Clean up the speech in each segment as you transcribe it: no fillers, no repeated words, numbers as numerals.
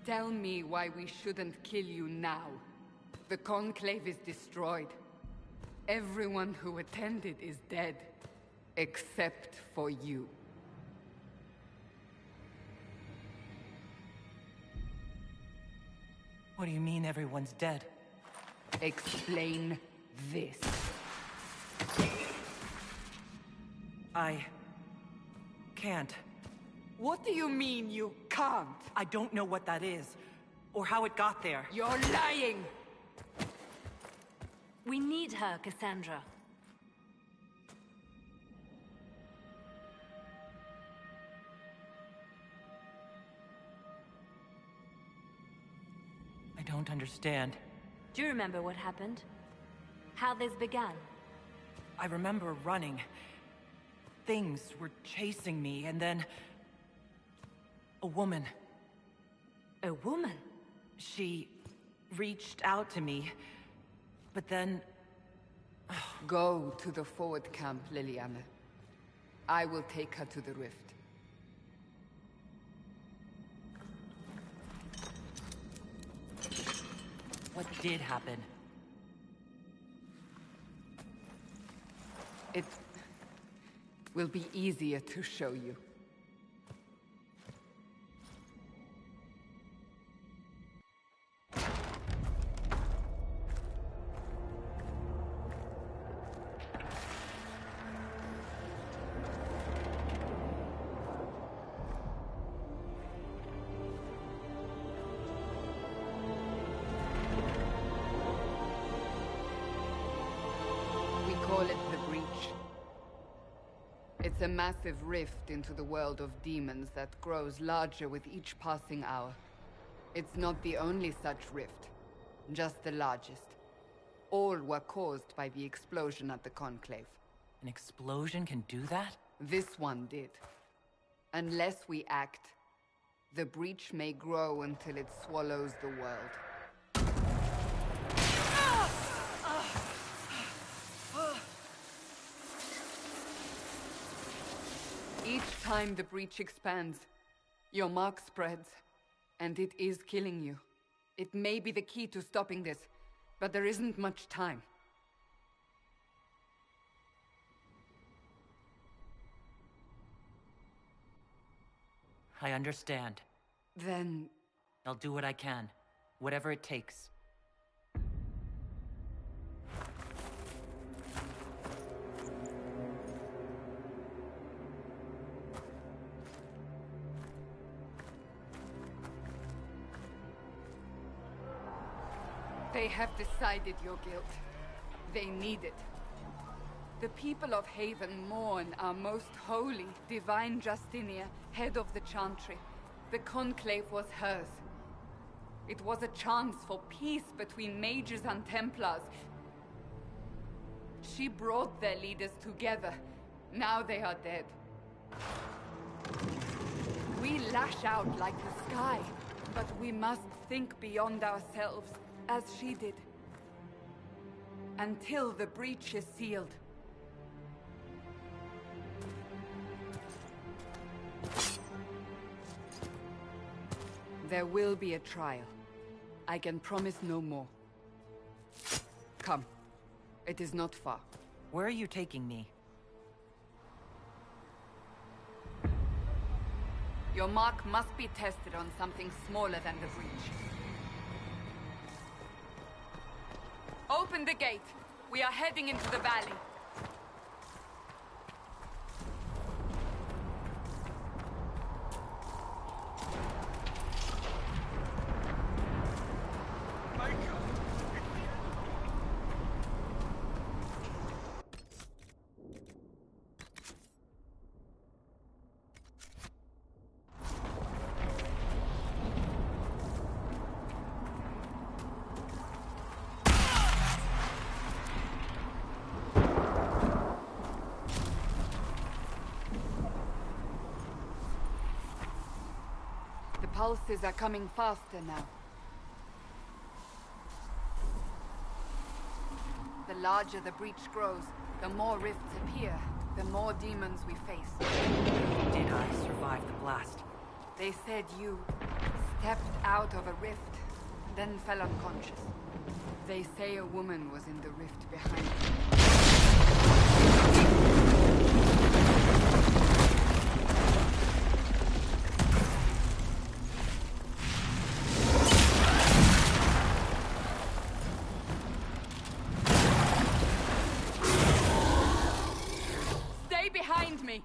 Tell me why we shouldn't kill you now. The Conclave is destroyed. Everyone who attended is dead. Except for you. What do you mean everyone's dead? Explain this. I... can't. What do you mean you can't? I don't know what that is, or how it got there. You're lying! We need her, Cassandra. I don't understand. Do you remember what happened? How this began? I remember running. Things were chasing me, and then... a woman. A woman? She reached out to me, but then... Go to the forward camp, Liliana. I will take her to the rift. What did happen? It will be easier to show you. Call it the Breach. It's a massive rift into the world of demons that grows larger with each passing hour. It's not the only such rift, just the largest. All were caused by the explosion at the Conclave. An explosion can do that? This one did. Unless we act, the Breach may grow until it swallows the world. Each time the Breach expands, your mark spreads, and it is killing you. It may be the key to stopping this, but there isn't much time. I understand. Then... I'll do what I can. Whatever it takes. They have decided your guilt. They need it. The people of Haven mourn our most holy, divine Justinia, head of the Chantry. The Conclave was hers. It was a chance for peace between mages and Templars. She brought their leaders together. Now they are dead. We lash out like the sky, but we must think beyond ourselves, as she did. Until the breach is sealed. There will be a trial. I can promise no more. Come. It is not far. Where are you taking me? Your mark must be tested on something smaller than the breach. Open the gate. We are heading into the valley. Pulses are coming faster now. The larger the breach grows, the more rifts appear, the more demons we face. Did I survive the blast? They said you stepped out of a rift, then fell unconscious. They say a woman was in the rift behind him. Stay behind me!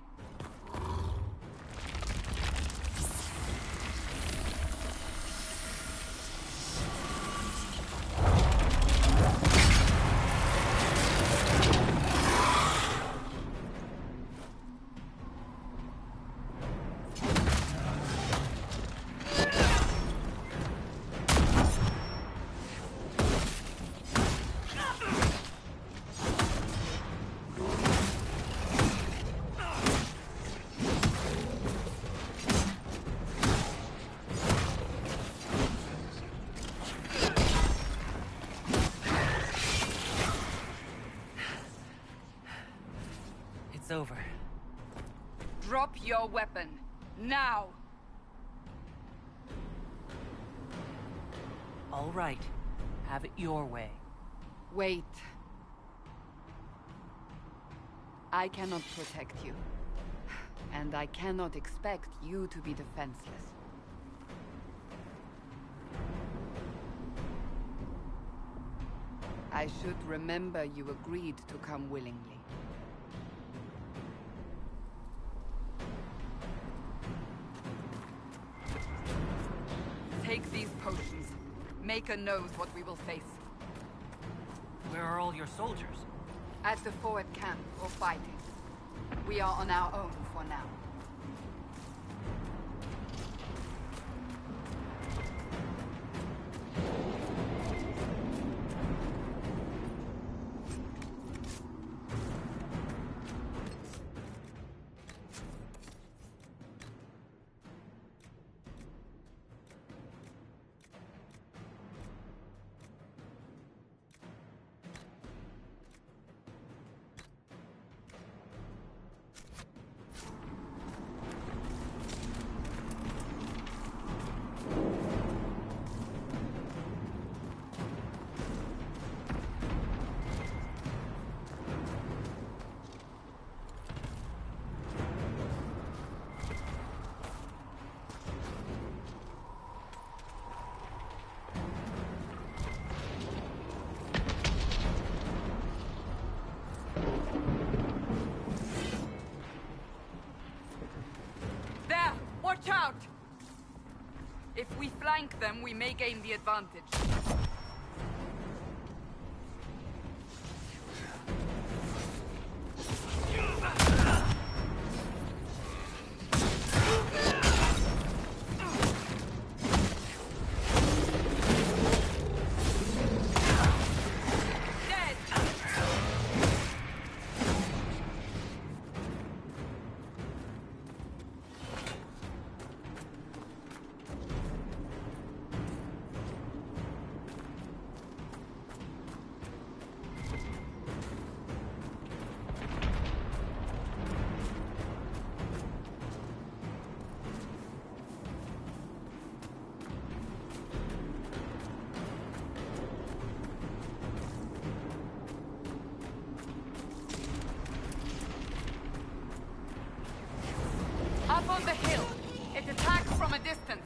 It's over. Drop your weapon. Now! All right. Have it your way. Wait. I cannot protect you. And I cannot expect you to be defenseless. I should remember you agreed to come willingly. Take these potions. Maker knows what we will face. Where are all your soldiers? At the forward camp, or fighting. We are on our own for now. Watch out! If we flank them, we may gain the advantage. Up on the hill. It attacks from a distance.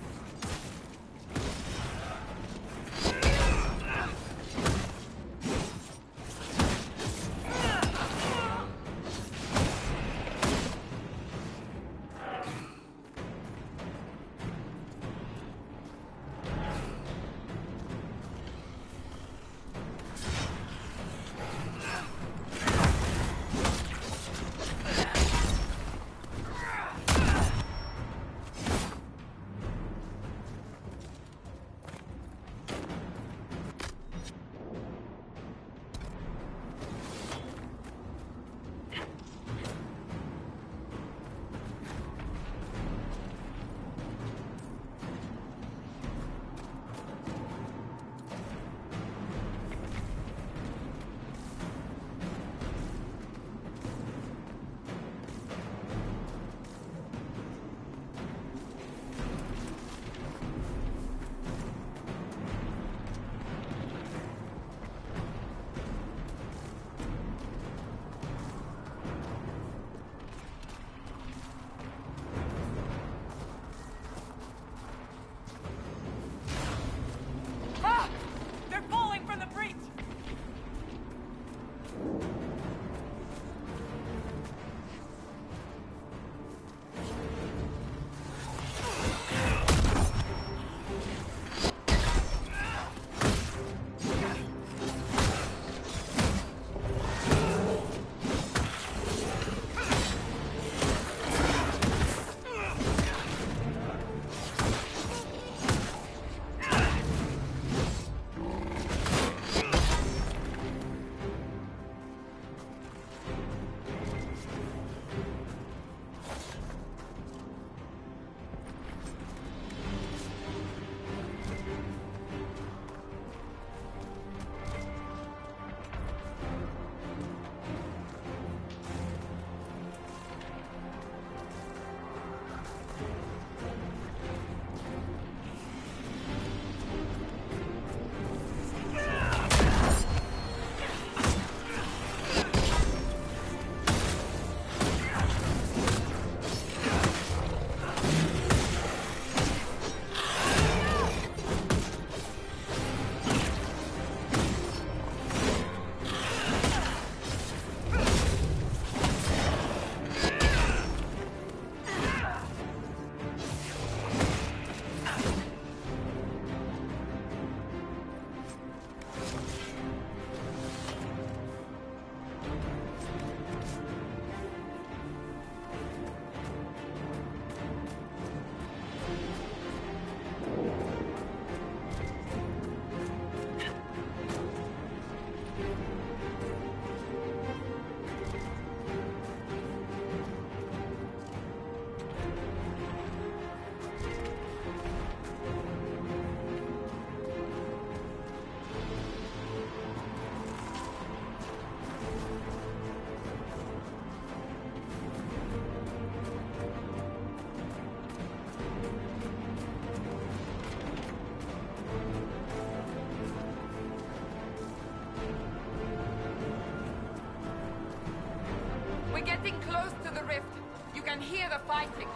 can hear the fighting.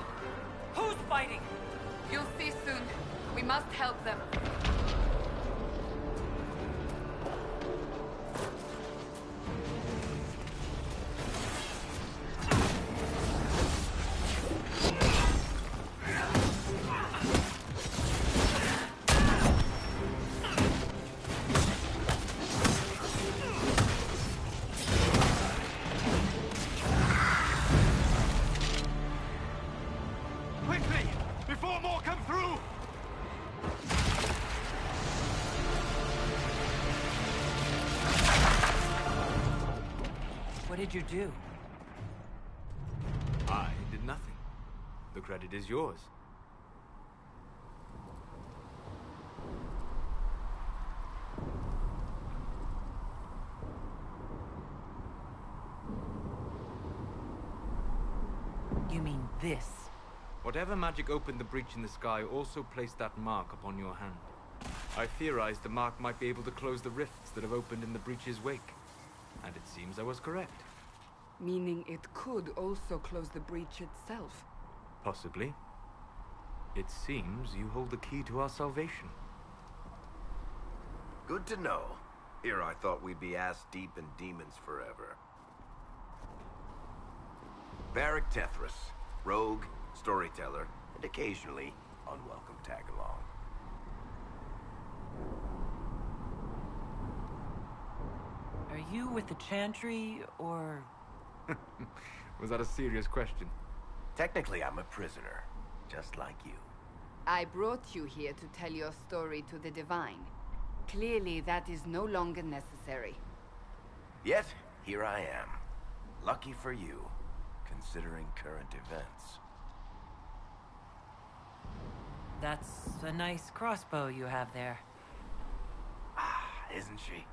Who's fighting? You'll see soon. We must help them. What did you do? I did nothing. The credit is yours. You mean this? Whatever magic opened the breach in the sky also placed that mark upon your hand. I theorized the mark might be able to close the rifts that have opened in the breach's wake. And it seems I was correct. Meaning it could also close the breach itself. Possibly. It seems you hold the key to our salvation. Good to know. Here I thought we'd be ass-deep in demons forever. Varric Tethras, rogue, storyteller, and occasionally unwelcome tag-along. Are you with the Chantry, or... Was that a serious question? Technically, I'm a prisoner, just like you. I brought you here to tell your story to the Divine. Clearly, that is no longer necessary. Yet, here I am. Lucky for you, considering current events. That's a nice crossbow you have there. Ah, isn't she?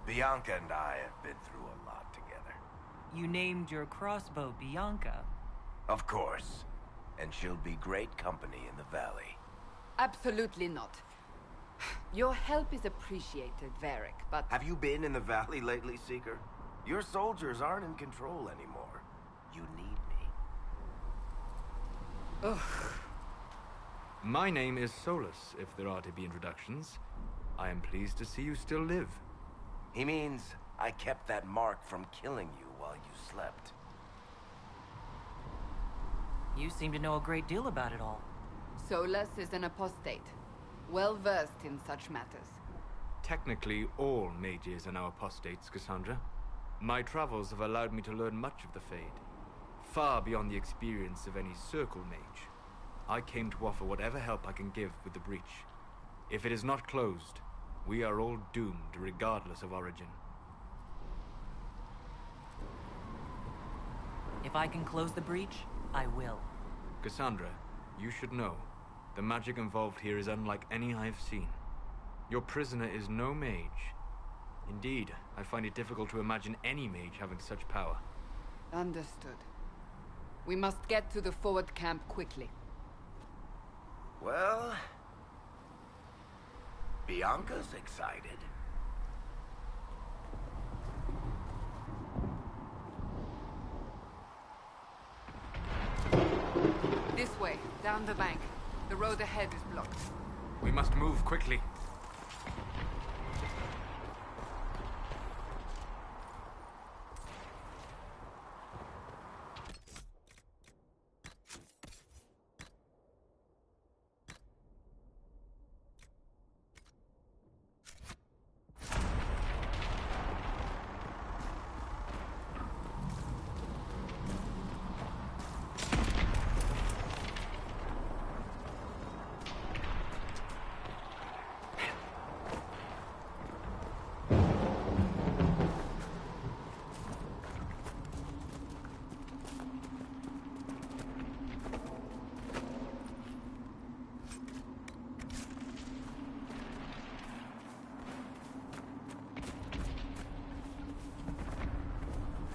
Bianca and I have been through a lot together. You named your crossbow Bianca. Of course. And she'll be great company in the valley. Absolutely not. Your help is appreciated, Varric, but... Have you been in the valley lately, Seeker? Your soldiers aren't in control anymore. You need me. Ugh. My name is Solus, if there are to be introductions. I am pleased to see you still live. He means I kept that mark from killing you while you slept. You seem to know a great deal about it all. Solus is an apostate, well-versed in such matters. Technically, all mages are now apostates, Cassandra. My travels have allowed me to learn much of the Fade, far beyond the experience of any circle mage. I came to offer whatever help I can give with the breach. If it is not closed, we are all doomed regardless of origin. If I can close the breach, I will. Cassandra, you should know, the magic involved here is unlike any I have seen. Your prisoner is no mage. Indeed, I find it difficult to imagine any mage having such power. Understood. We must get to the forward camp quickly. Well... Bianca's excited. This way, down the bank. The road ahead is blocked. We must move quickly.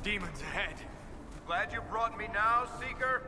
Demons ahead! Glad you brought me now, Seeker?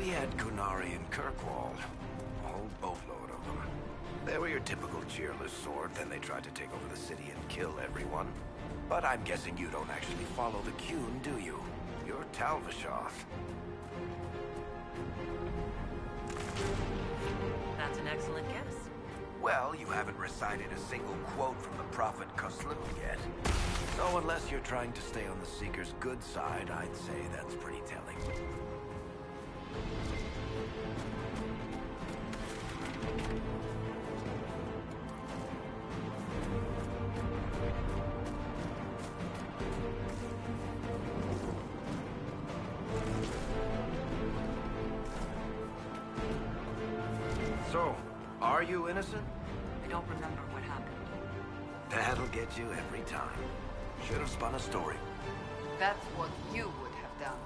We had Kunari and Kirkwall. A whole boatload of them. They were your typical cheerless sort, then they tried to take over the city and kill everyone. But I'm guessing you don't actually follow the Qun, do you? You're Talvishoth. That's an excellent guess. Well, you haven't recited a single quote from the Prophet Khoslu yet. So unless you're trying to stay on the Seeker's good side, I'd say that's pretty telling. So, are you innocent? I don't remember what happened. That'll get you every time. Should have spun a story. That's what you would have done.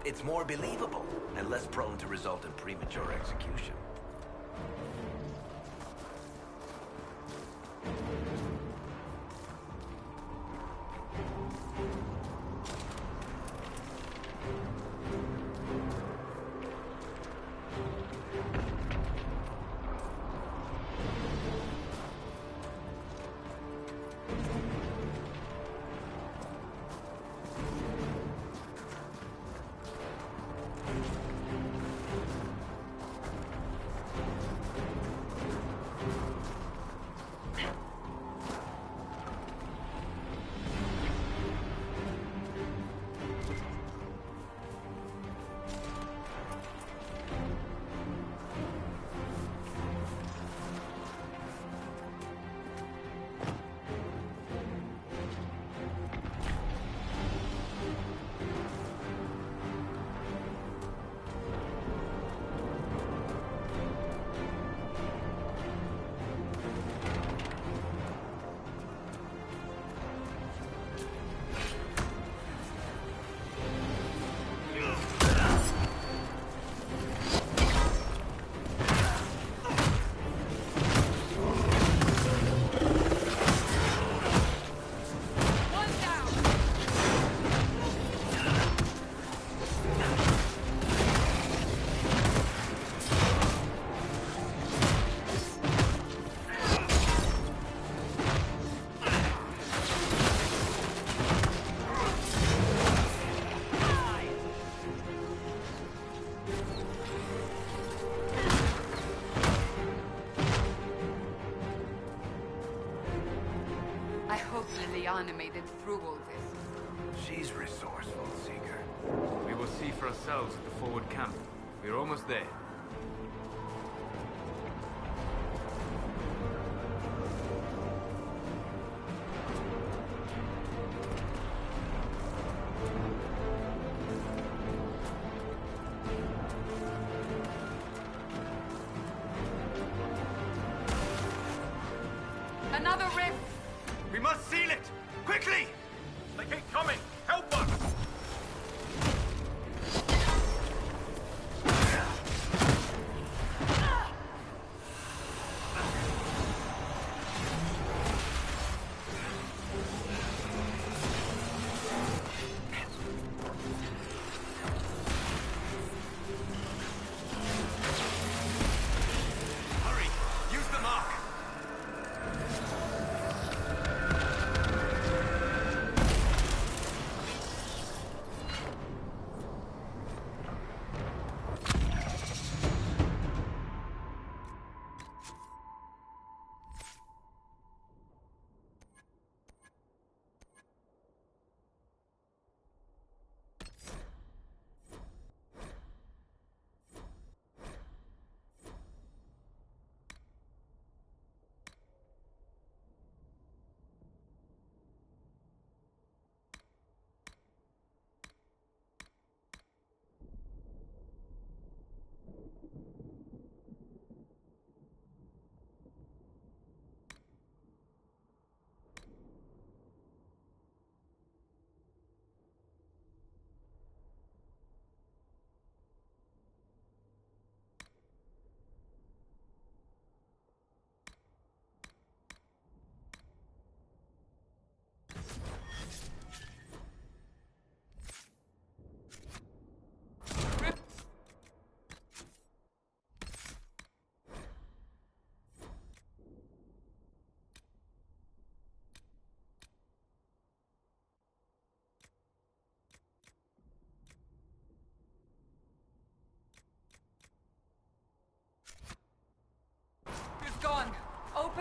It's more believable, and less prone to result in premature execution. Liliana made it through all this. She's resourceful, Seeker. We will see for ourselves at the forward camp. We're almost there. Another rift! We must seal it! Quickly! They keep coming! Help us! Hurry! Use the mark!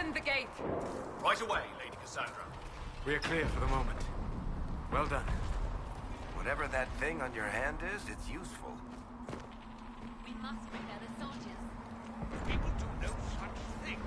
Open the gate! Right away, Lady Cassandra. We're clear for the moment. Well done. Whatever that thing on your hand is, it's useful. We must prepare the soldiers. People do no such thing.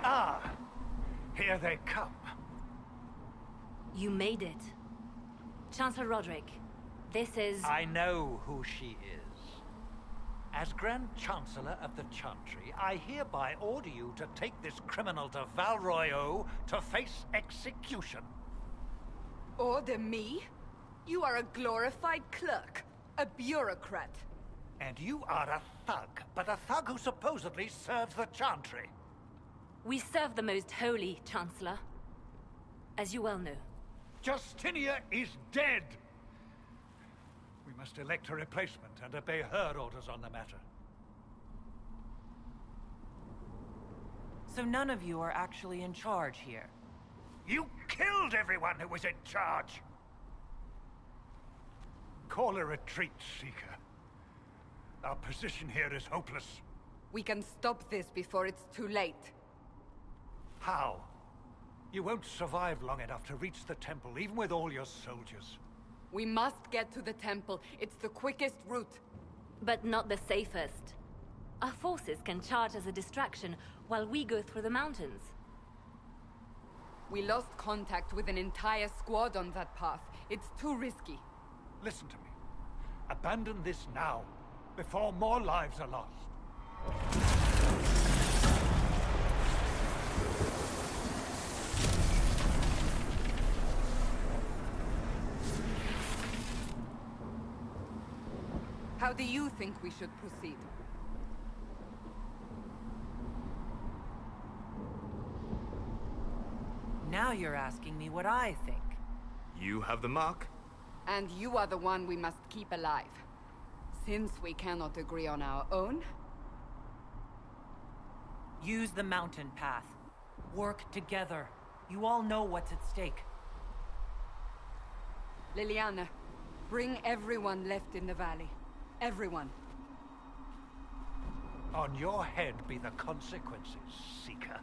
Ah, here they come. You made it. Chancellor Roderick, this is... I know who she is. As Grand Chancellor of the Chantry, I hereby order you to take this criminal to Val Royeaux to face execution. Order me? You are a glorified clerk, a bureaucrat. And you are a thug, but a thug who supposedly serves the Chantry. We serve the most holy, Chancellor. As you well know. Justinia is dead! We must elect a replacement and obey her orders on the matter. So none of you are actually in charge here. You killed everyone who was in charge! Call a retreat, Seeker. Our position here is hopeless. We can stop this before it's too late. How? You won't survive long enough to reach the temple, even with all your soldiers. We must get to the temple. It's the quickest route. But not the safest. Our forces can charge as a distraction while we go through the mountains. We lost contact with an entire squad on that path. It's too risky. Listen to me. Abandon this now, before more lives are lost. How do you think we should proceed? Now you're asking me what I think. You have the mark? And you are the one we must keep alive. Since we cannot agree on our own... Use the mountain path. Work together. You all know what's at stake. Liliana, bring everyone left in the valley. Everyone. On your head be the consequences, Seeker.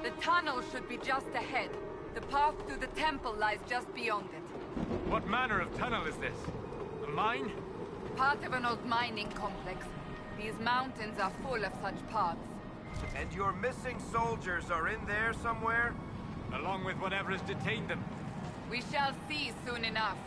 The tunnel should be just ahead. The path to the temple lies just beyond it. What manner of tunnel is this? A mine? Part of an old mining complex. These mountains are full of such paths. And your missing soldiers are in there somewhere? Along with whatever has detained them. We shall see soon enough.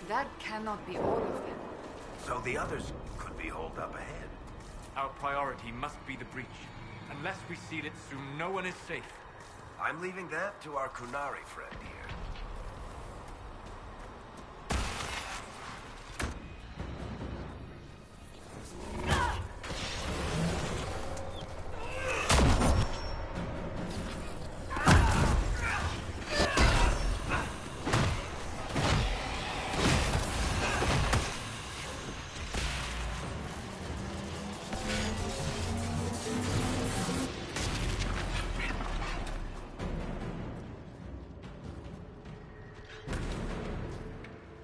That cannot be all of them. So the others could be holed up ahead. Our priority must be the breach. Unless we seal it soon, no one is safe. I'm leaving that to our Kunari friend here.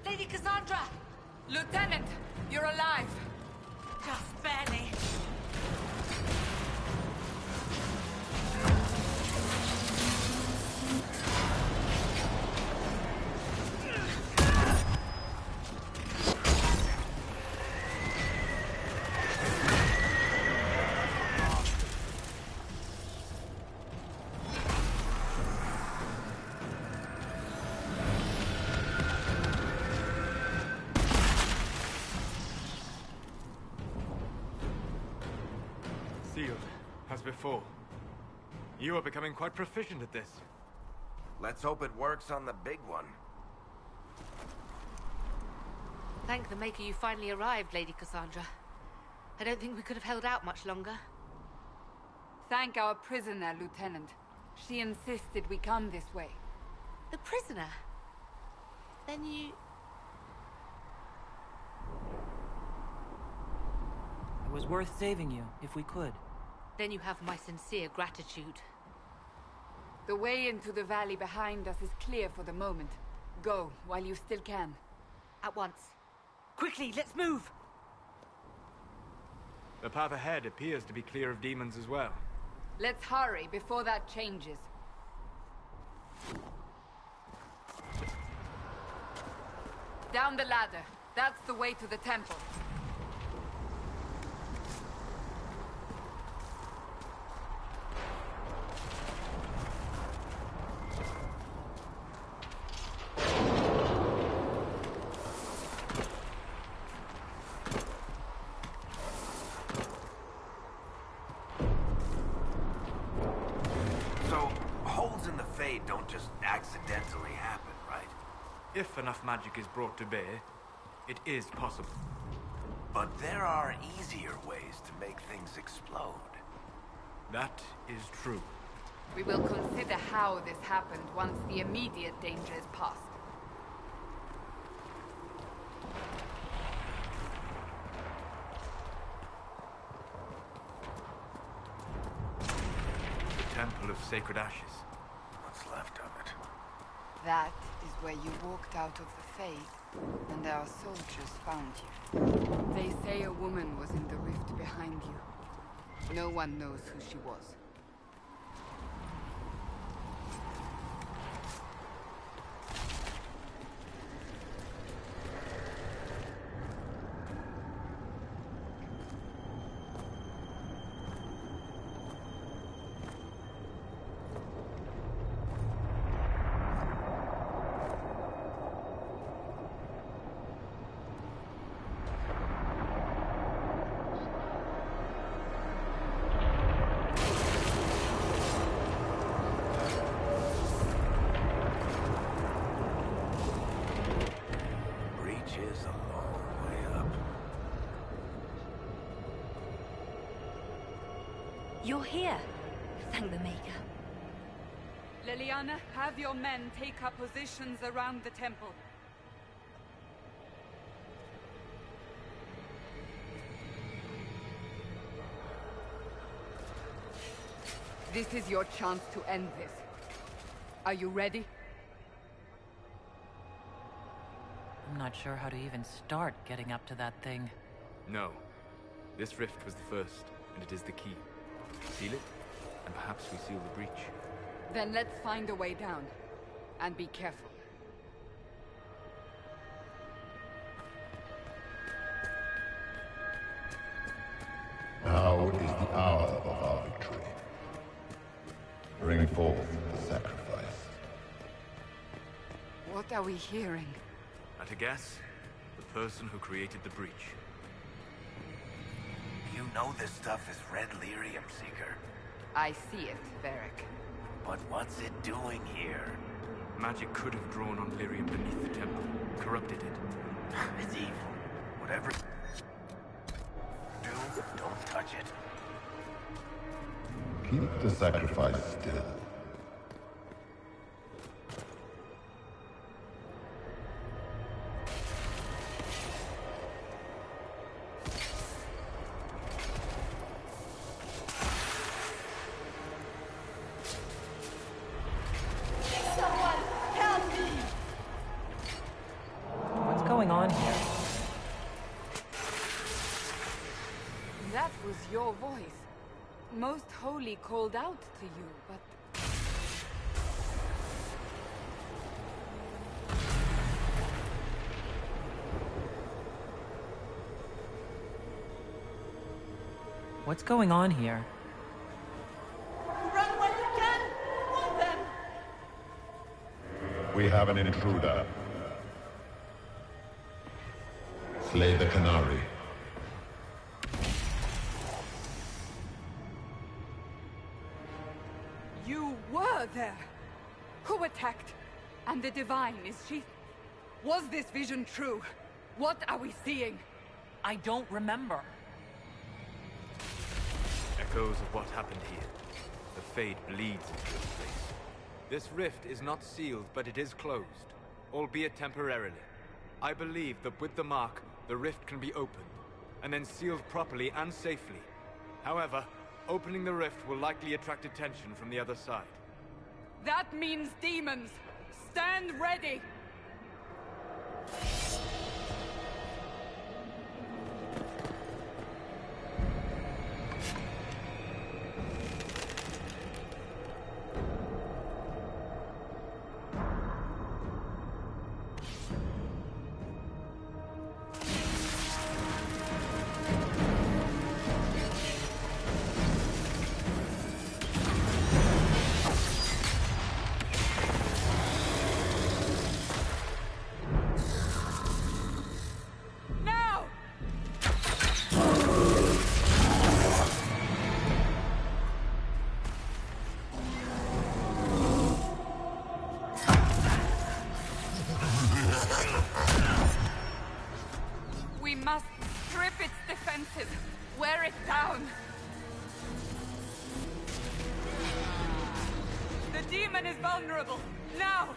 Lady Cassandra! Lieutenant, you're alive. Just barely. Sealed, as before. You are becoming quite proficient at this. Let's hope it works on the big one. Thank the Maker you finally arrived, Lady Cassandra. I don't think we could have held out much longer. Thank our prisoner, Lieutenant. She insisted we come this way. The prisoner? Then you... It was worth saving you, if we could. Then you have my sincere gratitude. The way into the valley behind us is clear for the moment. Go, while you still can. At once. Quickly, let's move! The path ahead appears to be clear of demons as well. Let's hurry before that changes. Down the ladder. That's the way to the temple. So, holes in the Fade don't just accidentally happen, right? If enough magic is brought to bear, it is possible. But there are easier ways to make things explode. That is true. We will consider how this happened once the immediate danger is past. The Temple of Sacred Ashes. What's left of it? That is where you walked out of the Fade, and our soldiers found you. They say a woman was in the rift behind you. No one knows who she was. Breach is a long way up. You're here. Thank the Maker. Liliana, have your men take up positions around the temple. This is your chance to end this. Are you ready? I'm not sure how to even start getting up to that thing. No. This rift was the first, and it is the key. Seal it, and perhaps we seal the breach. Then let's find a way down. And be careful. Now is the hour of our victory. Bring forth the sacrifice. What are we hearing? At a guess, The person who created the breach. You know this stuff is red lyrium, Seeker. I see it, Varric. But what's it doing here? Magic could have drawn on lyrium beneath the temple, corrupted it. It's evil. Whatever. Do, don't touch it. Keep the sacrifice still. What's going on here? That was your voice. Most Holy called out to you, but... What's going on here? Run when you can! Hold them! We have an intruder. Slay the Canary. You were there! Who attacked? And the Divine, is she... Was this vision true? What are we seeing? I don't remember. Echoes of what happened here. The Fade bleeds into this place. This rift is not sealed, but it is closed, albeit temporarily. I believe that with the mark, the rift can be opened, and then sealed properly and safely. However, opening the rift will likely attract attention from the other side. That means demons! Stand ready! We must strip its defenses, wear it down. The demon is vulnerable, now!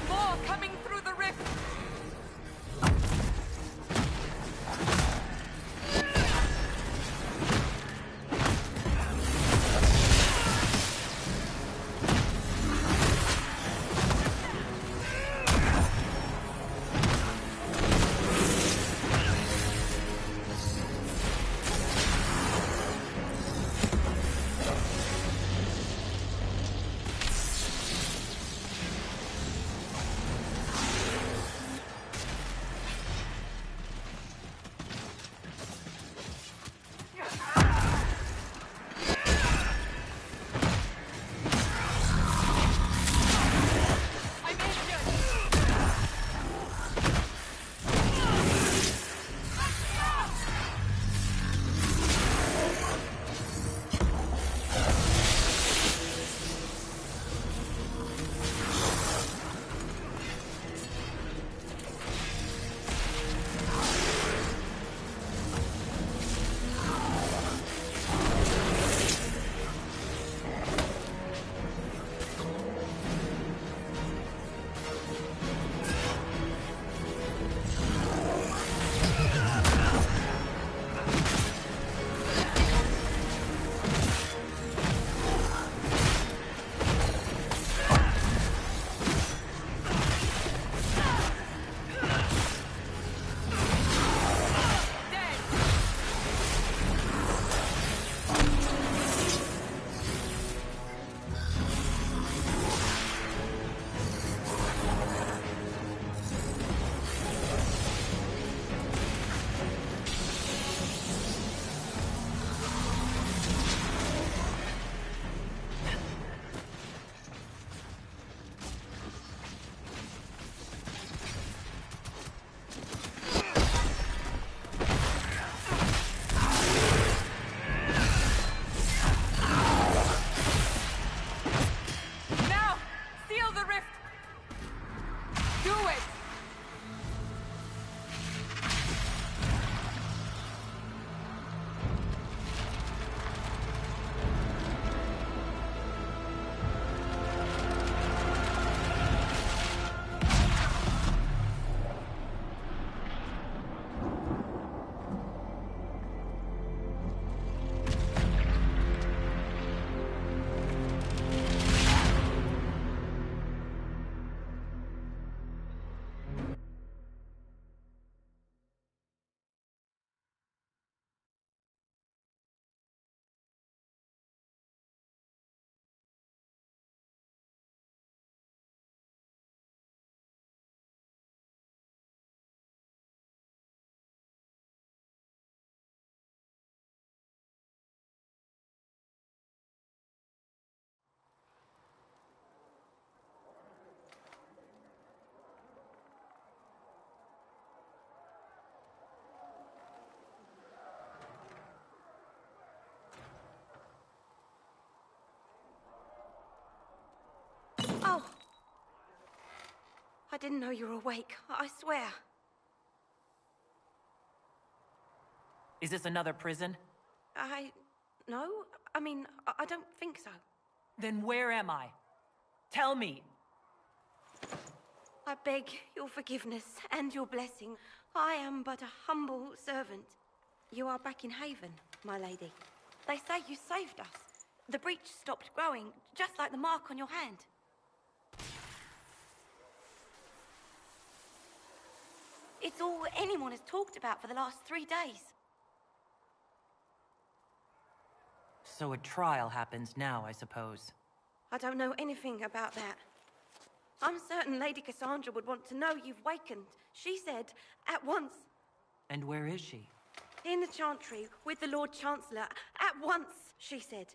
More coming through the rift! didn't know you were awake. I swear. Is this another prison? No. I mean, I don't think so. Then where am I? Tell me! I beg your forgiveness and your blessing. I am but a humble servant. You are back in Haven, my lady. They say you saved us. The breach stopped growing, just like the mark on your hand. It's all anyone has talked about for the last 3 days. So a trial happens now, I suppose. I don't know anything about that. I'm certain Lady Cassandra would want to know you've wakened. She said, at once. And where is she? In the Chantry, with the Lord Chancellor. At once, she said.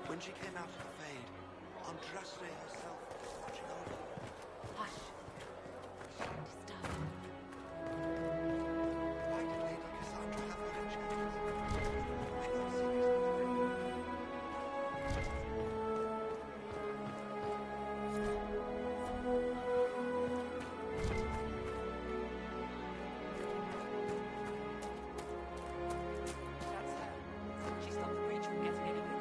When she came out of the Fade, Andraste herself was watching over her. Hush. Don't disturb her. Why did Lady Cassandra have her enchantments? I can't see it. That's her. She stopped the breach from getting any bigger.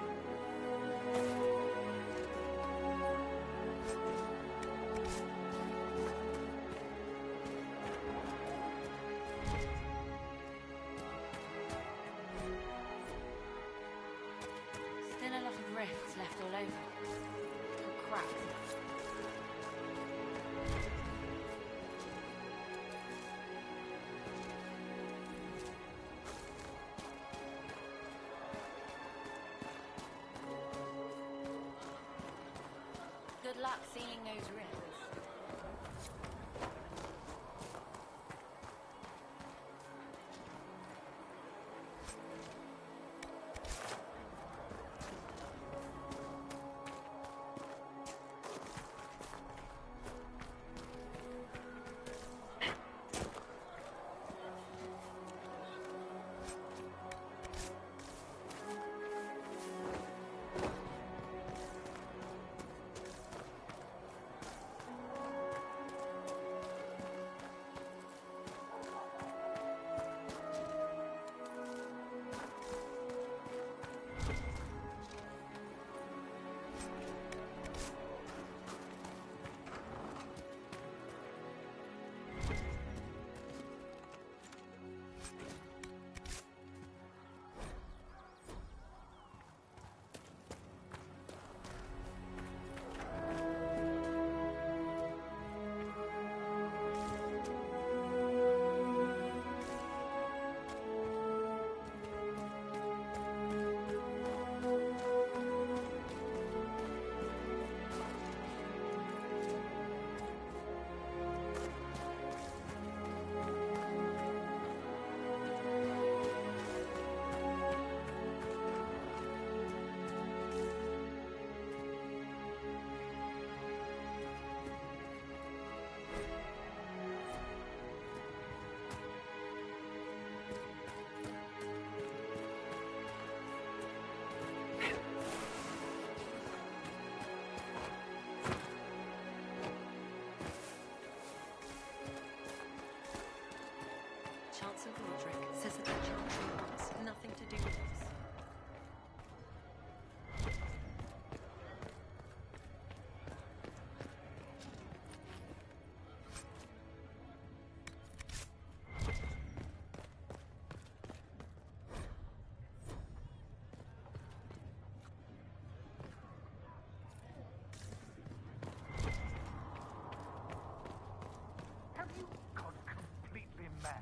Still a lot of rifts left all over. And cracks. Good luck sealing those rifts. Sir Roderick says that the Chantry wants nothing to do with us. Have you gone completely mad?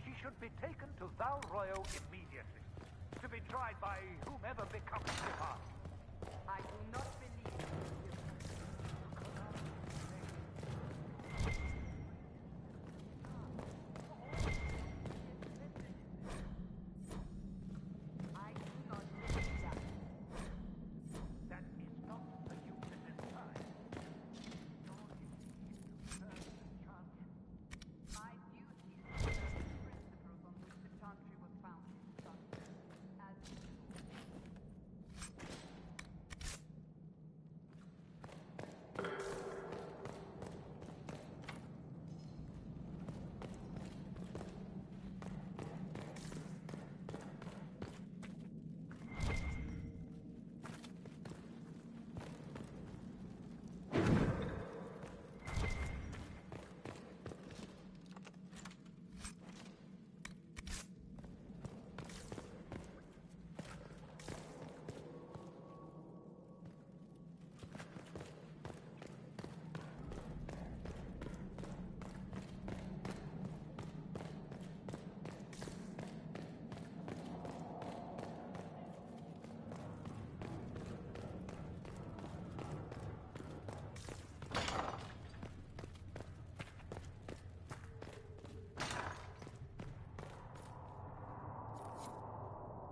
She should be taken to Val Royo immediately, to be tried by whomever becomes Stefan. I do not believe you. I do not believe that. That is not the use of this time. Nor is it to serve the Chantry. My duty is to serve the principles on which the Chantry was founded, son. As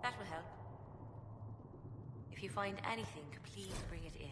That will help. If you find anything, please bring it in.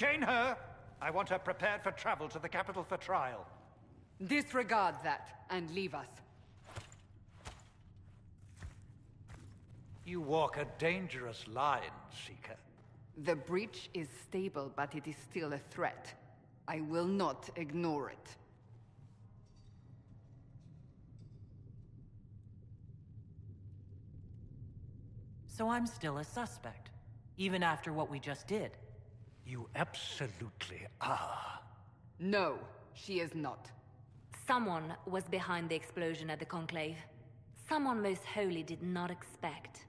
Chain her! I want her prepared for travel to the capital for trial. Disregard that, and leave us. You walk a dangerous line, Seeker. The breach is stable, but it is still a threat. I will not ignore it. So I'm still a suspect, even after what we just did. You absolutely are. No, she is not. Someone was behind the explosion at the Conclave. Someone Most Holy did not expect.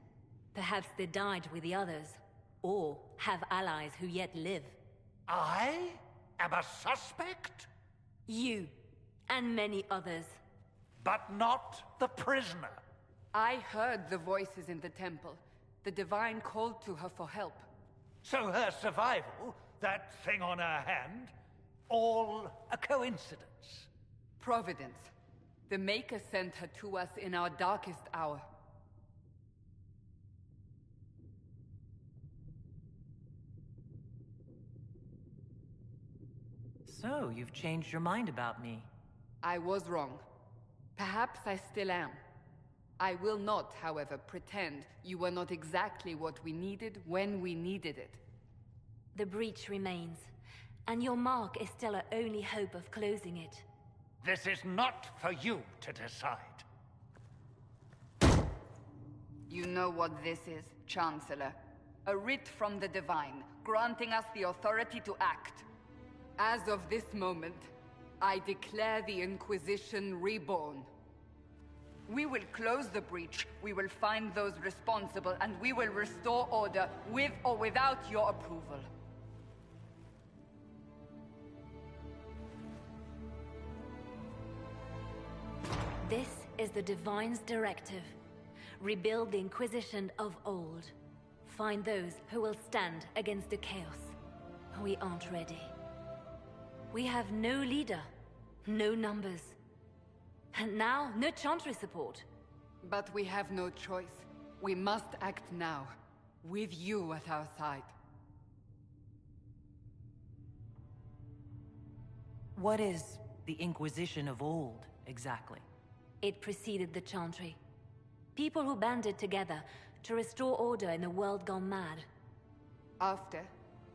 Perhaps they died with the others, or have allies who yet live. I am a suspect? You, and many others. But not the prisoner. I heard the voices in the temple. The Divine called to her for help. So her survival, that thing on her hand, all a coincidence? Providence. The Maker sent her to us in our darkest hour. So, you've changed your mind about me. I was wrong. Perhaps I still am. I will not, however, pretend you were not exactly what we needed when we needed it. The breach remains, and your mark is still our only hope of closing it. This is not for you to decide. You know what this is, Chancellor. A writ from the Divine, granting us the authority to act. As of this moment, I declare the Inquisition reborn. We will close the breach, we will find those responsible, and we will restore order with or without your approval. This is the Divine's directive. Rebuild the Inquisition of old. Find those who will stand against the chaos. We aren't ready. We have no leader, no numbers. And now, no Chantry support. But we have no choice. We must act now, with you at our side. What is the Inquisition of old, exactly? It preceded the Chantry. People who banded together to restore order in a world gone mad. After,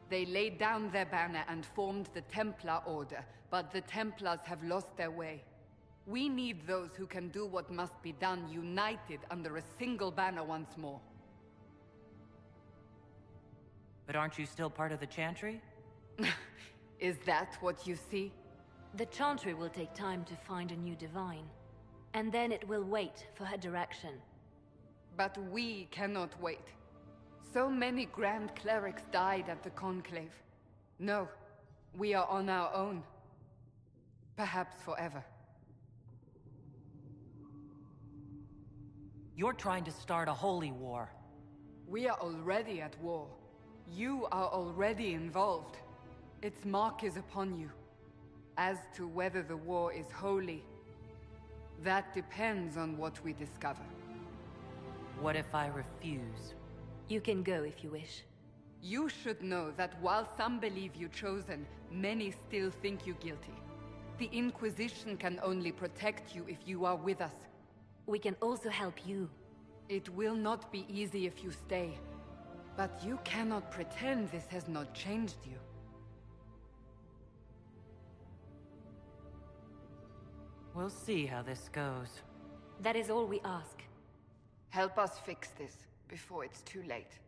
they laid down their banner and formed the Templar Order, but the Templars have lost their way. We need those who can do what must be done, united under a single banner once more. But aren't you still part of the Chantry? Is that what you see? The Chantry will take time to find a new Divine. And then it will wait for her direction. But we cannot wait. So many Grand Clerics died at the Conclave. No, we are on our own. Perhaps forever. You're trying to start a holy war. We are already at war. You are already involved. Its mark is upon you. As to whether the war is holy, that depends on what we discover. What if I refuse? You can go if you wish. You should know that while some believe you chosen, many still think you guilty. The Inquisition can only protect you if you are with us. We can also help you. It will not be easy if you stay. But you cannot pretend this has not changed you. We'll see how this goes. That is all we ask. Help us fix this before it's too late.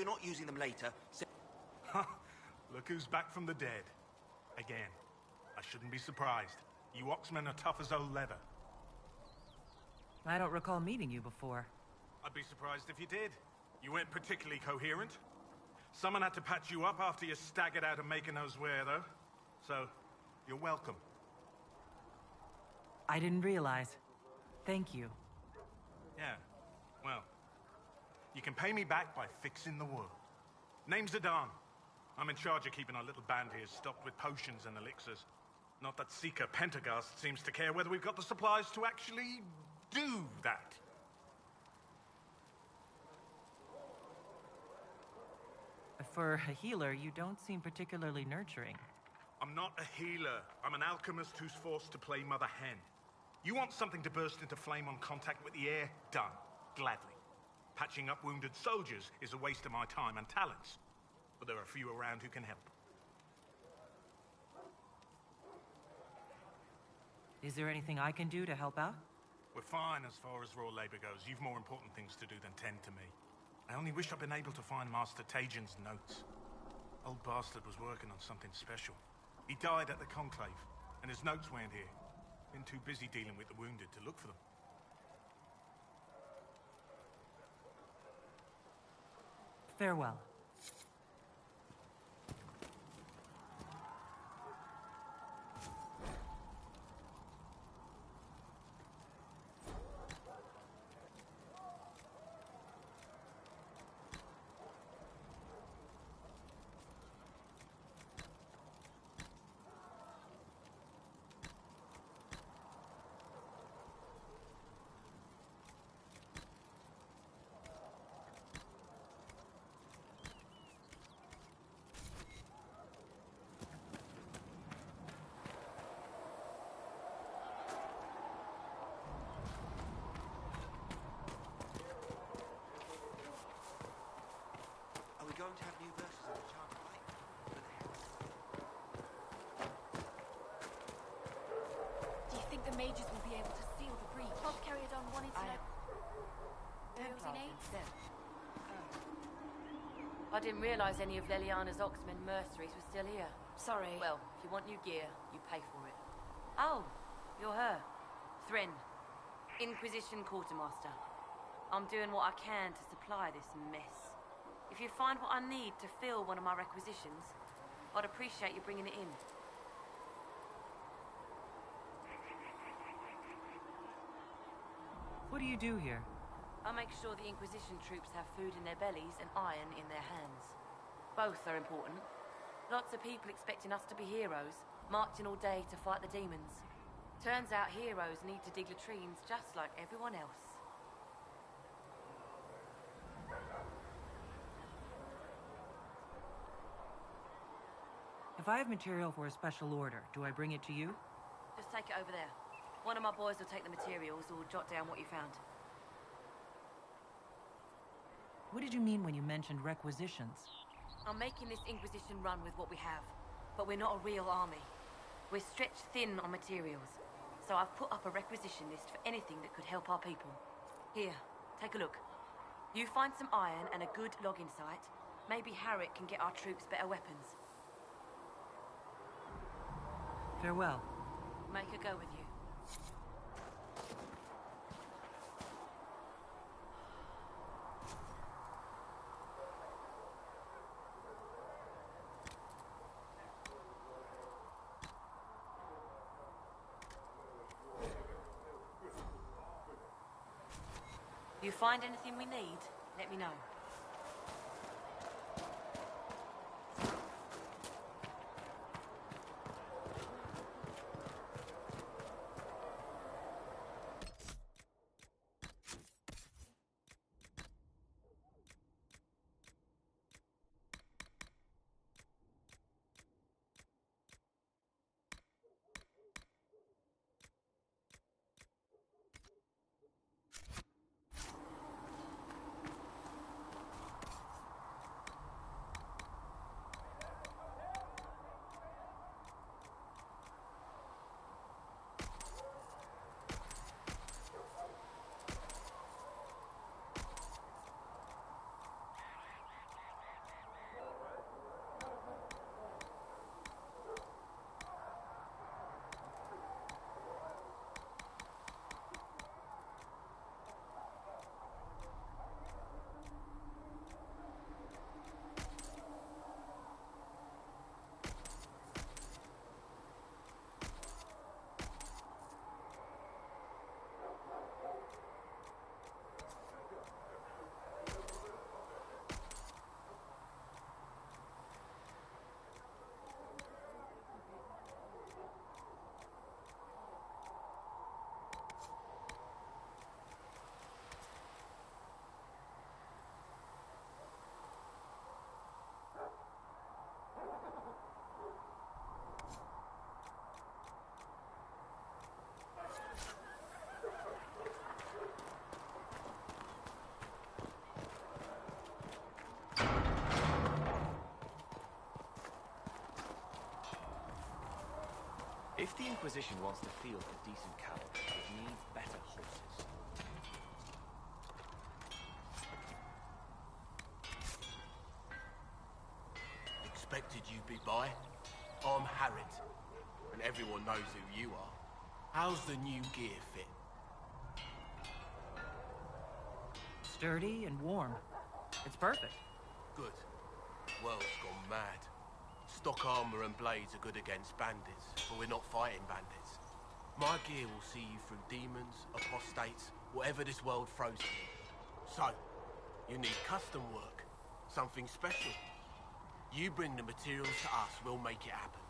you're not using them later, say... Look who's back from the dead. Again. I shouldn't be surprised. You Oxmen are tough as old leather. I don't recall meeting you before. I'd be surprised if you did. You weren't particularly coherent. Someone had to patch you up after you staggered out of making knows where, though. So, you're welcome. I didn't realize. Thank you. Yeah, well, you can pay me back by fixing the world. Name's Adan. I'm in charge of keeping our little band here stocked with potions and elixirs. Not that Seeker Pentagast seems to care whether we've got the supplies to actually do that. For a healer, you don't seem particularly nurturing. I'm not a healer. I'm an alchemist who's forced to play Mother Hen. You want something to burst into flame on contact with the air? Done. Gladly. Patching up wounded soldiers is a waste of my time and talents. But there are a few around who can help. Is there anything I can do to help out? We're fine as far as raw labor goes. You've more important things to do than tend to me. I only wish I'd been able to find Master Tajin's notes. Old bastard was working on something special. He died at the Conclave, and his notes weren't here. Been too busy dealing with the wounded to look for them. Farewell. Are we going to have new verses of the Charmed Light? Do you think the mages will be able to seal the breach? Carriadon wanted to know... I didn't realize any of Leliana's Oxmen mercenaries were still here. Sorry. Well, if you want new gear, you pay for it. Oh, you're her. Thrin, Inquisition Quartermaster. I'm doing what I can to supply this mess. If you find what I need to fill one of my requisitions, I'd appreciate you bringing it in. What do you do here? I make sure the Inquisition troops have food in their bellies and iron in their hands. Both are important. Lots of people expecting us to be heroes, marching all day to fight the demons. Turns out heroes need to dig latrines just like everyone else. If I have material for a special order, do I bring it to you? Just take it over there. One of my boys will take the materials or jot down what you found. What did you mean when you mentioned requisitions? I'm making this Inquisition run with what we have, but we're not a real army. We're stretched thin on materials, so I've put up a requisition list for anything that could help our people. Here, take a look. You find some iron and a good logging site, maybe Harriet can get our troops better weapons. Farewell. Make a go with you. If you find anything we need, let me know. If the Inquisition wants to field a decent cavalry, it needs better horses. Expected you'd be by. I'm Harriet, and everyone knows who you are. How's the new gear fit? Sturdy and warm. It's perfect. Good. World's gone mad. Stock armor and blades are good against bandits, but we're not fighting bandits. My gear will see you through demons, apostates, whatever this world throws at you. So, you need custom work, something special. You bring the materials to us, we'll make it happen.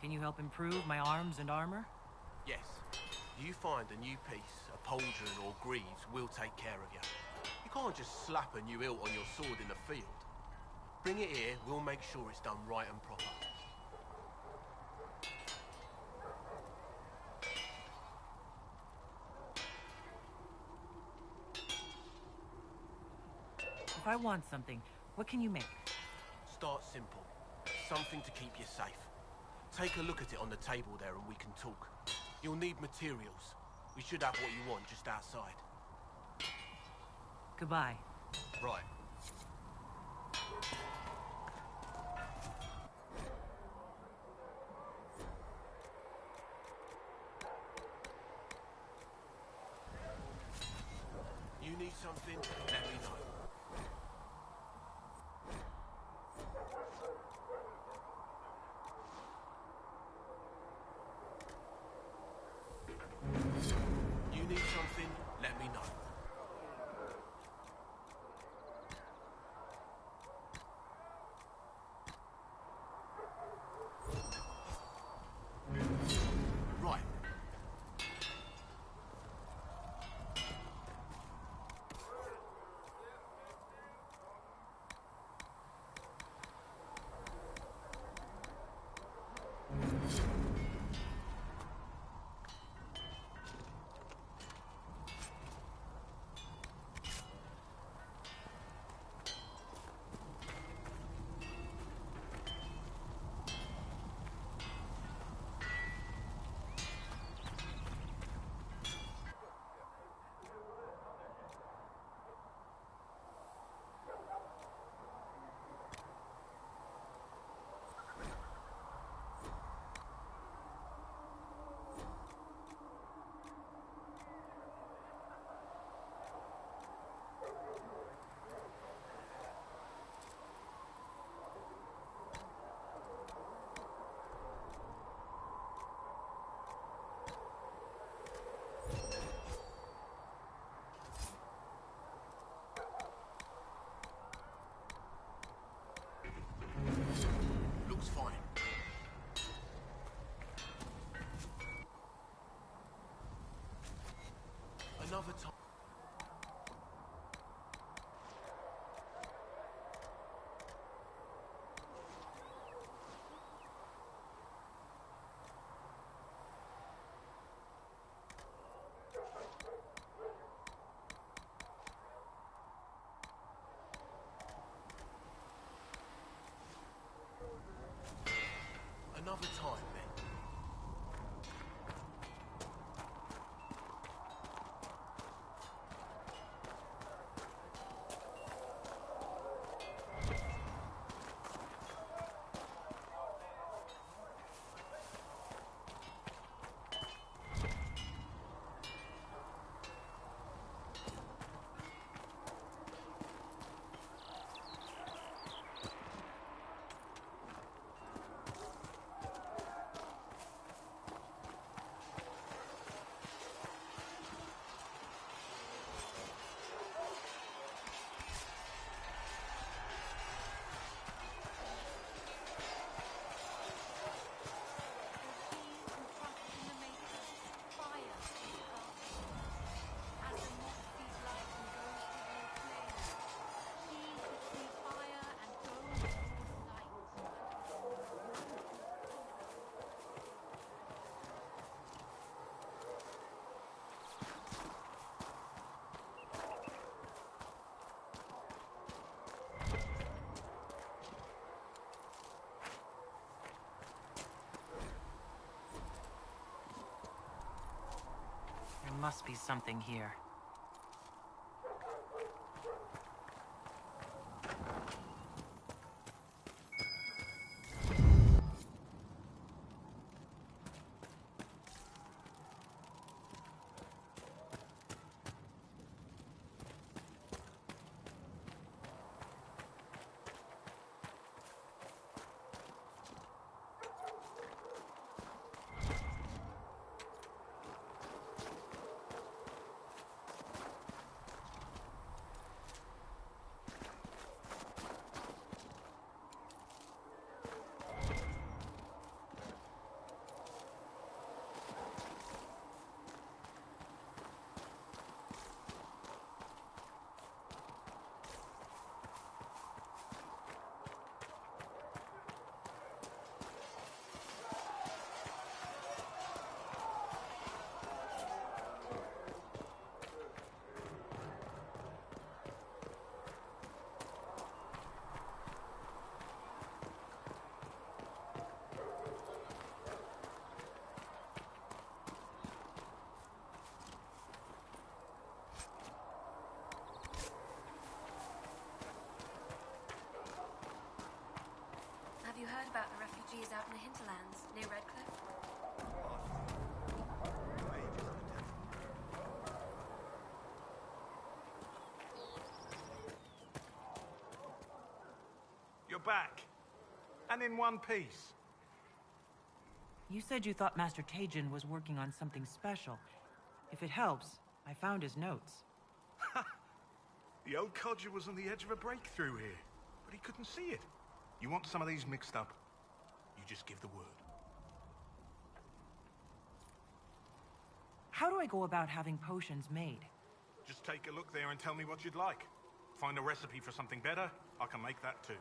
Can you help improve my arms and armor? Yes. You find a new piece, a pauldron or greaves, we'll take care of you. You can't just slap a new hilt on your sword in the field. Bring it here, we'll make sure it's done right and proper. If I want something, what can you make? Start simple. Something to keep you safe. Take a look at it on the table there and we can talk. You'll need materials. We should have what you want just outside. Goodbye. Right. You need something? Let me know. You need something? Let me know. Right. Looks fine. Another time. Another time, then. must be something here. Have you heard about the refugees out in the hinterlands near Redcliffe? You're back. And in one piece. You said you thought Master Tajin was working on something special. If it helps, I found his notes. The old codger was on the edge of a breakthrough here, but he couldn't see it. You want some of these mixed up? You just give the word. How do I go about having potions made? Just take a look there and tell me what you'd like. Find a recipe for something better, I can make that too.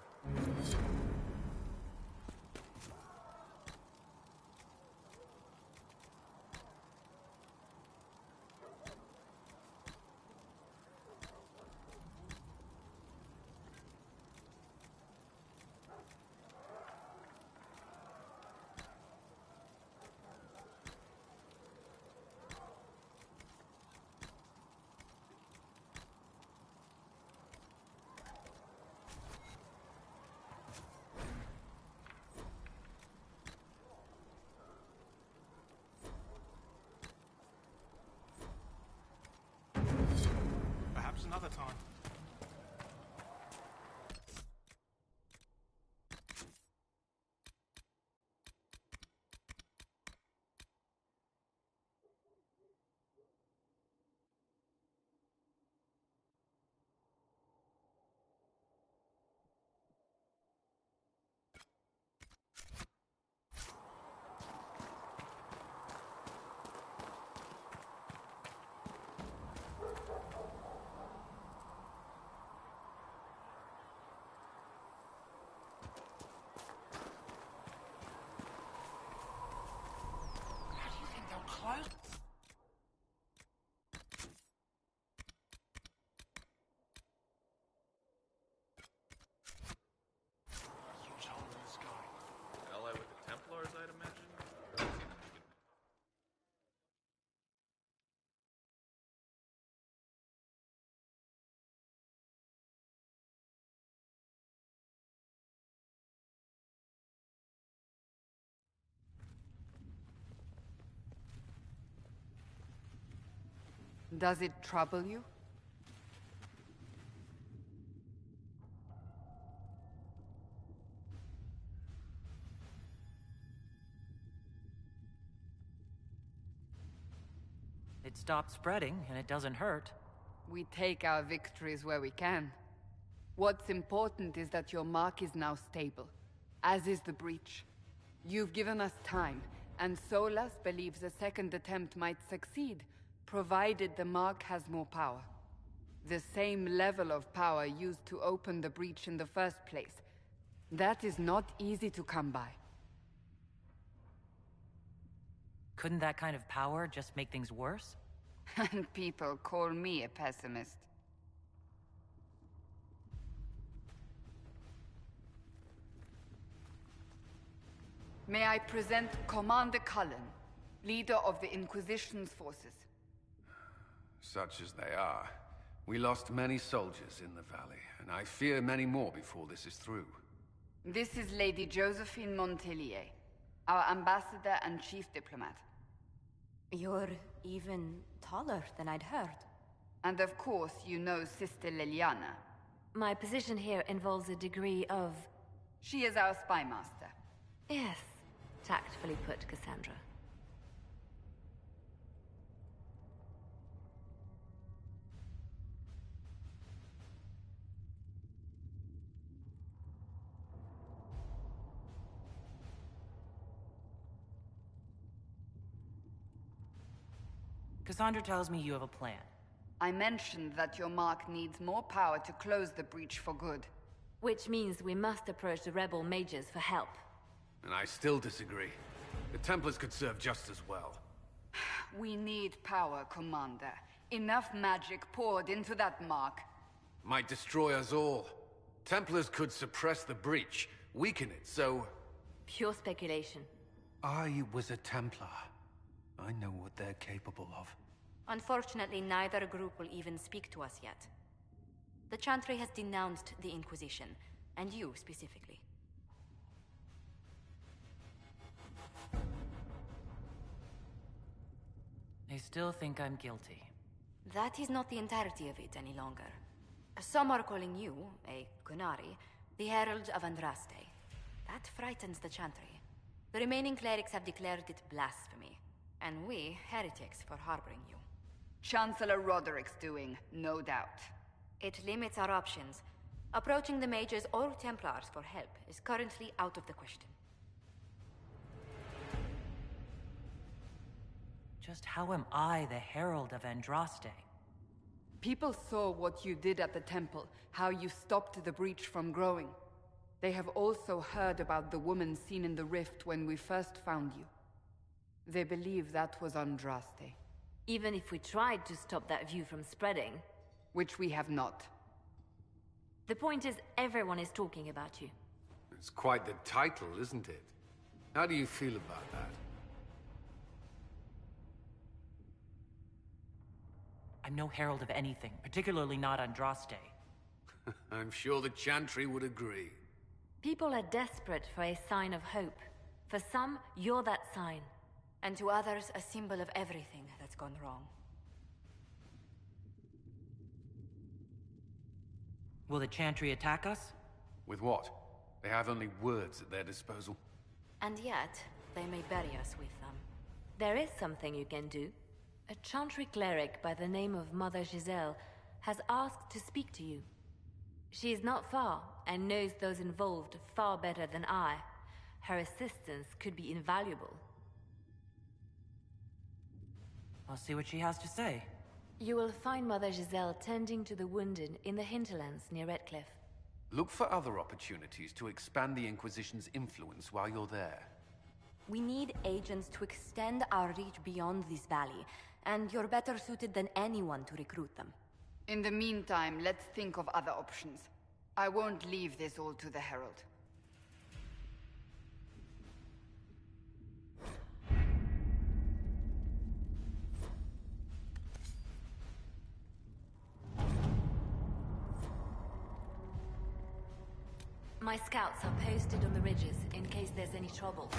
Perhaps another time. Close. Huge hole in the sky. Ally with the Templars, I'd imagine? Does it trouble you? It stopped spreading, and it doesn't hurt. We take our victories where we can. What's important is that your mark is now stable, as is the breach. You've given us time, and Solas believes a second attempt might succeed, provided the mark has more power. The same level of power used to open the breach in the first place. That is not easy to come by. Couldn't that kind of power just make things worse? And people call me a pessimist. May I present Commander Cullen, leader of the Inquisition's forces. Such as they are. We lost many soldiers in the valley, and I fear many more before this is through. This is Lady Josephine Montelier, our ambassador and chief diplomat. You're even taller than I'd heard. And of course, you know Sister Liliana. My position here involves a degree of... She is our spy master. Yes, tactfully put, Cassandra. Cassandra tells me you have a plan. I mentioned that your mark needs more power to close the breach for good. Which means we must approach the rebel mages for help. And I still disagree. The Templars could serve just as well. We need power, Commander. Enough magic poured into that mark. Might destroy us all. Templars could suppress the breach, weaken it, so... Pure speculation. I was a Templar. I know what they're capable of. Unfortunately, neither group will even speak to us yet. The Chantry has denounced the Inquisition, and you specifically. They still think I'm guilty. That is not the entirety of it any longer. Some are calling you, a Kunari, the Herald of Andraste. That frightens the Chantry. The remaining clerics have declared it blasphemy, and we, heretics, for harboring you. Chancellor Roderick's doing, no doubt. It limits our options. Approaching the mages or Templars for help is currently out of the question. Just how am I the Herald of Andraste? People saw what you did at the temple, how you stopped the breach from growing. They have also heard about the woman seen in the rift when we first found you. They believe that was Andraste. Even if we tried to stop that view from spreading... Which we have not. The point is, everyone is talking about you. It's quite the title, isn't it? How do you feel about that? I'm no herald of anything, particularly not Andraste. I'm sure the Chantry would agree. People are desperate for a sign of hope. For some, you're that sign. And to others, a symbol of everything that's gone wrong. Will the Chantry attack us? With what? They have only words at their disposal. And yet, they may bury us with them. There is something you can do. A Chantry cleric by the name of Mother Giselle has asked to speak to you. She is not far, and knows those involved far better than I. Her assistance could be invaluable. I'll see what she has to say. You will find Mother Giselle tending to the wounded in the hinterlands near Redcliffe. Look for other opportunities to expand the Inquisition's influence while you're there. We need agents to extend our reach beyond this valley, and you're better suited than anyone to recruit them. In the meantime, let's think of other options. I won't leave this all to the Herald. My scouts are posted on the ridges in case there's any trouble.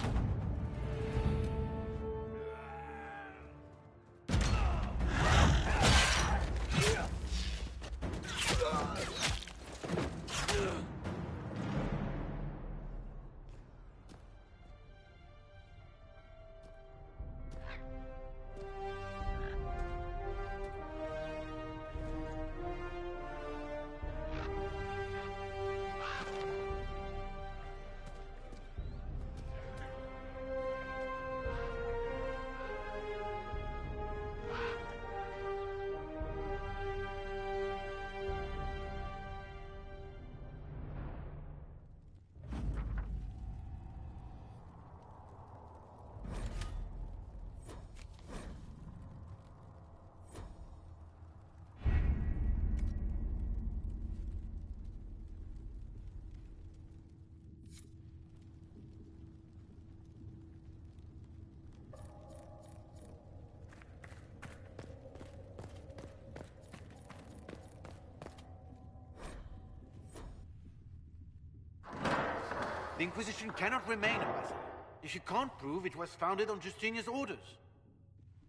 The Inquisition cannot remain, Ambassador, if you can't prove it was founded on Justinia's orders.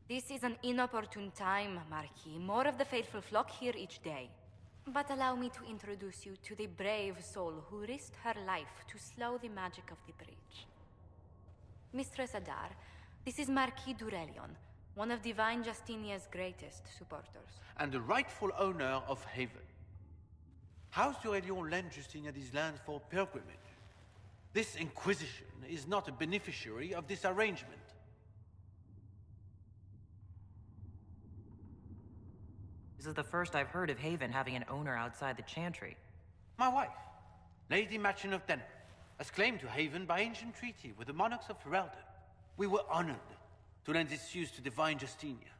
This is an inopportune time, Marquis. More of the faithful flock here each day. But allow me to introduce you to the brave soul who risked her life to slow the magic of the breach. Mistress Adar, this is Marquis Durelion, one of Divine Justinia's greatest supporters. And the rightful owner of Haven. House Durelion lent Justinia these lands for pilgrimage. This Inquisition is not a beneficiary of this arrangement. This is the first I've heard of Haven having an owner outside the Chantry. My wife, Lady Machin of Denver, has claimed to Haven by ancient treaty with the monarchs of Ferelden. We were honored to lend this use to Divine Justinia.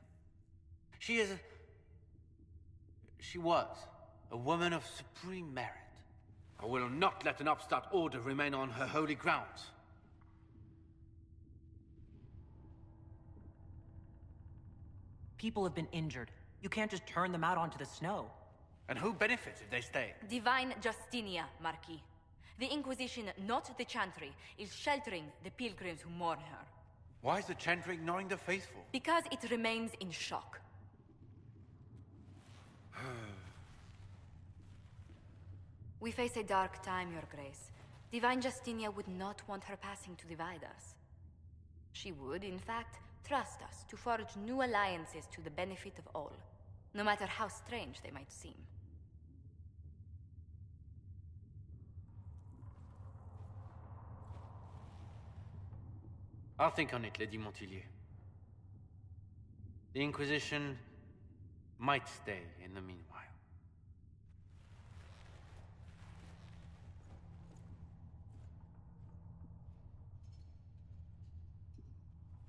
She was a woman of supreme merit. I will not let an upstart order remain on her holy grounds. People have been injured. You can't just turn them out onto the snow. And who benefits if they stay? Divine Justinia, Marquis. The Inquisition, not the Chantry, is sheltering the pilgrims who mourn her. Why is the Chantry ignoring the faithful? Because it remains in shock. We face a dark time, Your Grace. Divine Justinia would not want her passing to divide us. She would, in fact, trust us to forge new alliances to the benefit of all, no matter how strange they might seem. I'll think on it, Lady Montillier. The Inquisition might stay in the meanwhile.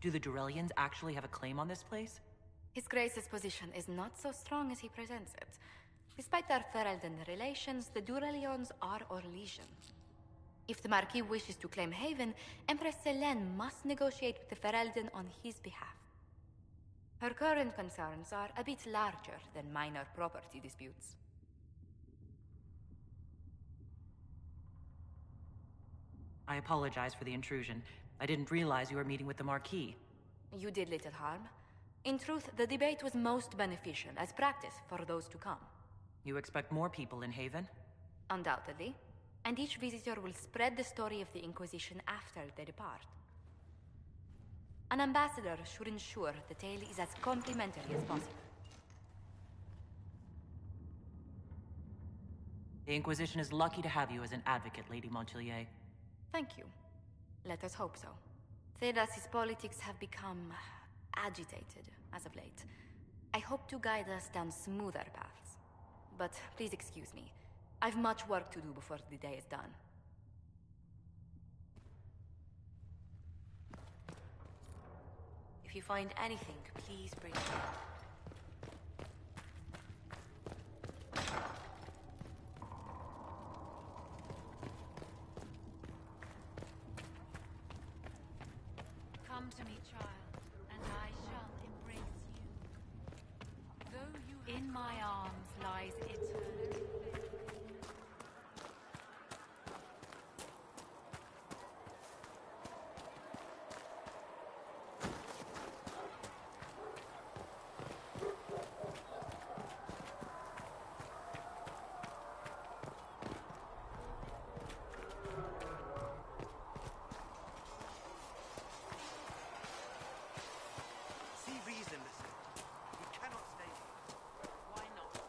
Do the Durelians actually have a claim on this place? His Grace's position is not so strong as he presents it. Despite their Ferelden relations, the Durelions are Orlesian. If the Marquis wishes to claim Haven, Empress Selene must negotiate with the Ferelden on his behalf. Her current concerns are a bit larger than minor property disputes. I apologize for the intrusion. I didn't realize you were meeting with the Marquis. You did little harm. In truth, the debate was most beneficial as practice for those to come. You expect more people in Haven? Undoubtedly. And each visitor will spread the story of the Inquisition after they depart. An ambassador should ensure the tale is as complimentary as possible. The Inquisition is lucky to have you as an advocate, Lady Montillier. Thank you. Let us hope so. Thedas's politics have become agitated as of late. I hope to guide us down smoother paths. But please excuse me. I've much work to do before the day is done. If you find anything, please bring it up. Come to me, child, and I shall embrace you. Though you in my arms lies eternity. See reason, listen. We cannot stay here. Why not?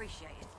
appreciated.